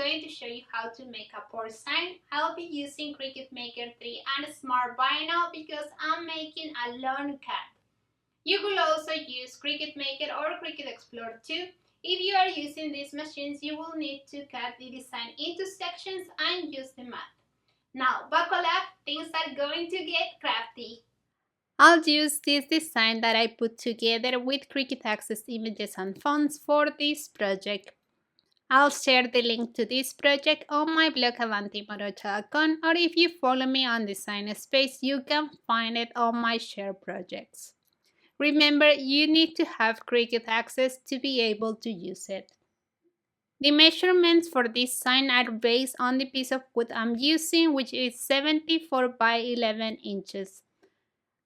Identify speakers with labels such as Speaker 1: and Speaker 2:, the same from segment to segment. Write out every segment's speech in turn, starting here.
Speaker 1: going to show you how to make a porch sign. I'll be using Cricut Maker 3 and Smart Vinyl because I'm making a lawn cat. You could also use Cricut Maker or Cricut Explorer 2. If you are using these machines, you will need to cut the design into sections and use the mat. Now, buckle up, things are going to get crafty. I'll use this design that I put together with Cricut Access images and fonts for this project. I'll share the link to this project on my blog avantimorocha.com, or if you follow me on Design Space, you can find it on my share projects. Remember, you need to have Cricut Access to be able to use it. The measurements for this sign are based on the piece of wood I'm using, which is 74 by 11 inches.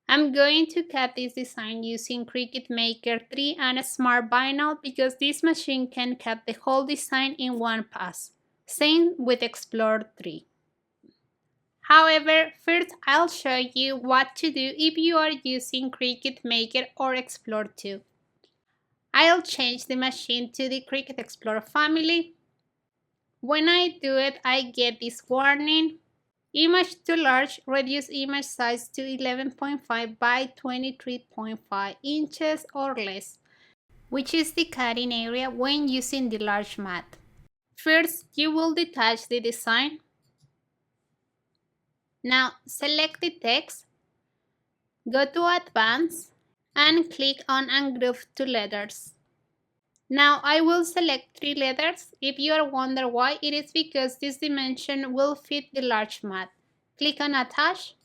Speaker 1: I'm going to cut this design using Cricut Maker 3 and Smart Vinyl because this machine can cut the whole design in one pass. Same with Explorer 3. However, first I'll show you what to do if you are using Cricut Maker or Explorer 2. I'll change the machine to the Cricut Explorer family. When I do it, I get this warning. Image too large, reduce image size to 11.5 by 23.5 inches or less, which is the cutting area when using the large mat. First, you will detach the design. Now, select the text, go to Advanced, and click on Ungroup to Letters. Now I will select 3 letters. If you are wondering why, it is because this dimension will fit the large mat. Click on Attach.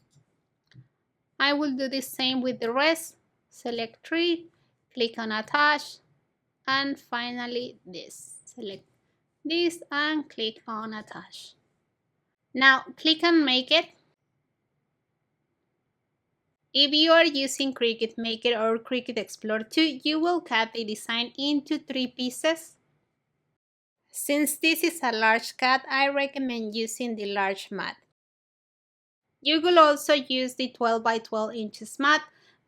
Speaker 1: I will do the same with the rest. Select 3, click on Attach, and finally this. Select this and click on Attach. Now click on Make It. If you are using Cricut Maker or Cricut Explorer 2, you will cut the design into 3 pieces. Since this is a large cut, I recommend using the large mat. You will also use the 12 by 12 inches mat,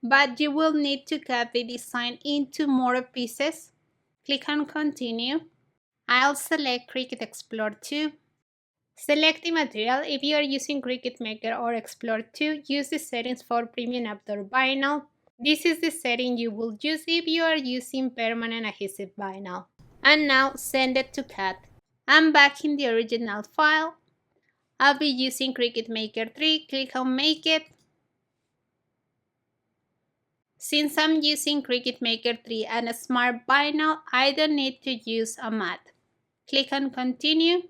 Speaker 1: but you will need to cut the design into more pieces. Click on Continue. I'll select Cricut Explorer 2. Select the material. If you are using Cricut Maker or Explorer 2, use the settings for Premium Outdoor Vinyl. This is the setting you will use if you are using permanent adhesive vinyl. And now send it to cut. I'm back in the original file. I'll be using Cricut Maker 3. Click on Make It. Since I'm using Cricut Maker 3 and a Smart Vinyl, I don't need to use a mat. Click on Continue.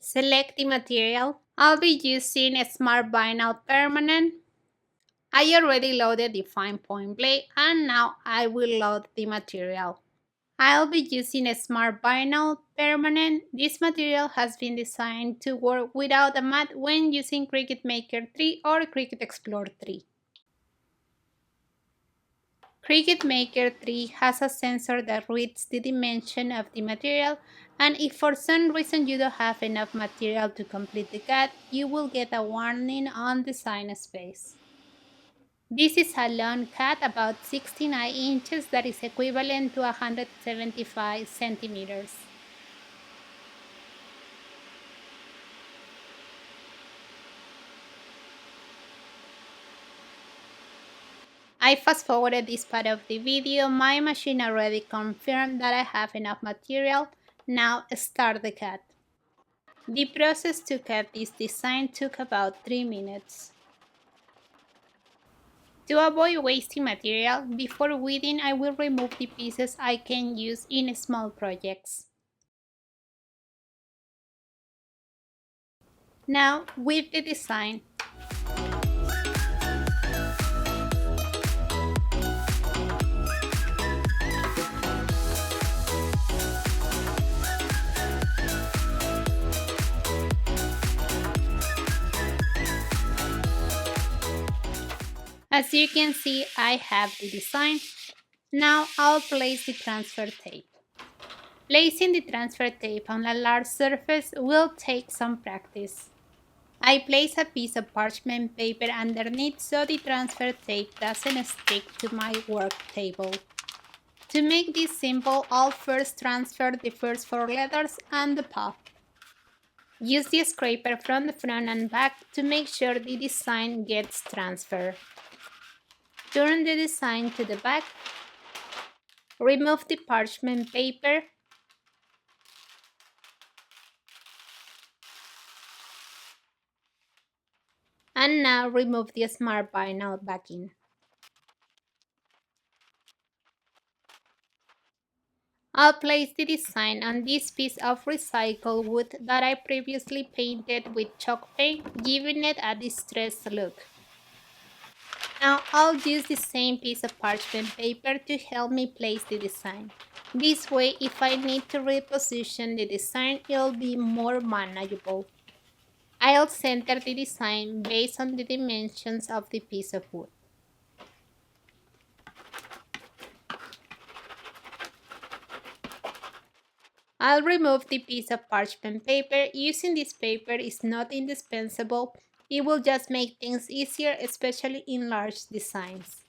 Speaker 1: Select the material. I'll be using a Smart Vinyl Permanent. I already loaded the fine point blade and now I will load the material. I'll be using a Smart Vinyl Permanent. This material has been designed to work without a mat when using Cricut Maker 3 or Cricut Explorer 3. Cricut Maker 3 has a sensor that reads the dimension of the material, and if for some reason you don't have enough material to complete the cut, you will get a warning on Design Space. This is a long cut about 69 inches that is equivalent to 175 centimeters. I fast forwarded this part of the video. My machine already confirmed that I have enough material. Now start the cut. The process to cut this design took about 3 minutes. To avoid wasting material, before weeding I will remove the pieces I can use in small projects. Now weave the design. As you can see, I have the design. Now I'll place the transfer tape. Placing the transfer tape on a large surface will take some practice. I place a piece of parchment paper underneath so the transfer tape doesn't stick to my work table. To make this simple, I'll first transfer the first 4 letters and the path. Use the scraper from the front and back to make sure the design gets transferred. Turn the design to the back. Remove the parchment paper. And now remove the smart vinyl backing. I'll place the design on this piece of recycled wood that I previously painted with chalk paint, giving it a distressed look. Now I'll use the same piece of parchment paper to help me place the design. This way, if I need to reposition the design, it'll be more manageable. I'll center the design based on the dimensions of the piece of wood. I'll remove the piece of parchment paper. Using this paper is not indispensable. It will just make things easier, especially in large designs.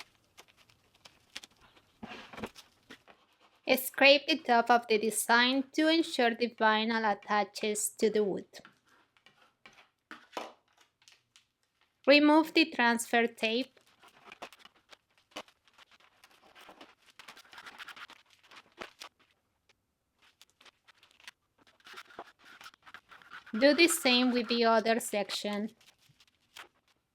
Speaker 1: Scrape the top of the design to ensure the vinyl attaches to the wood. Remove the transfer tape. Do the same with the other section.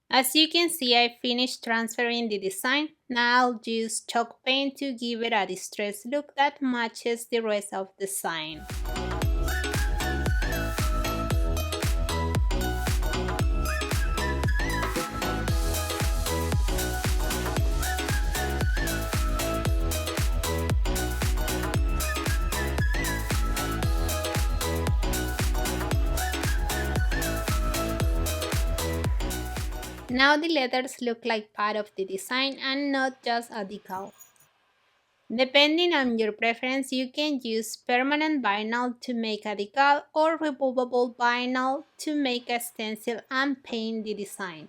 Speaker 1: As you can see, I finished transferring the design. Now I'll use chalk paint to give it a distressed look that matches the rest of the sign. Now the letters look like part of the design and not just a decal. Depending on your preference, you can use permanent vinyl to make a decal or removable vinyl to make a stencil and paint the design.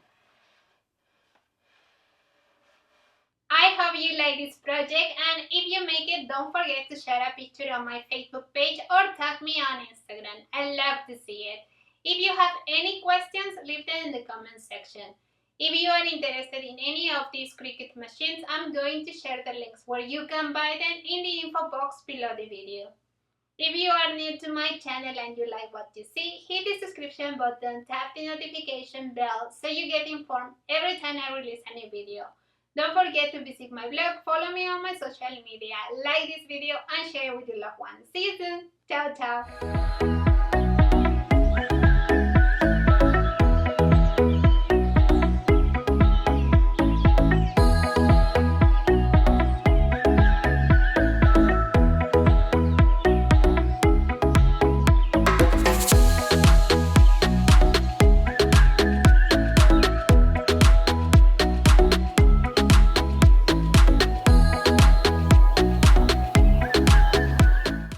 Speaker 1: I hope you like this project, and if you make it, don't forget to share a picture on my Facebook page or tag me on Instagram. I love to see it. If you have any questions, leave them in the comment section. If you are interested in any of these Cricut machines, I'm going to share the links where you can buy them in the info box below the video. If you are new to my channel and you like what you see, hit the subscription button, tap the notification bell so you get informed every time I release a new video. Don't forget to visit my blog, follow me on my social media, like this video and share with your loved ones. See you soon. Ciao, ciao.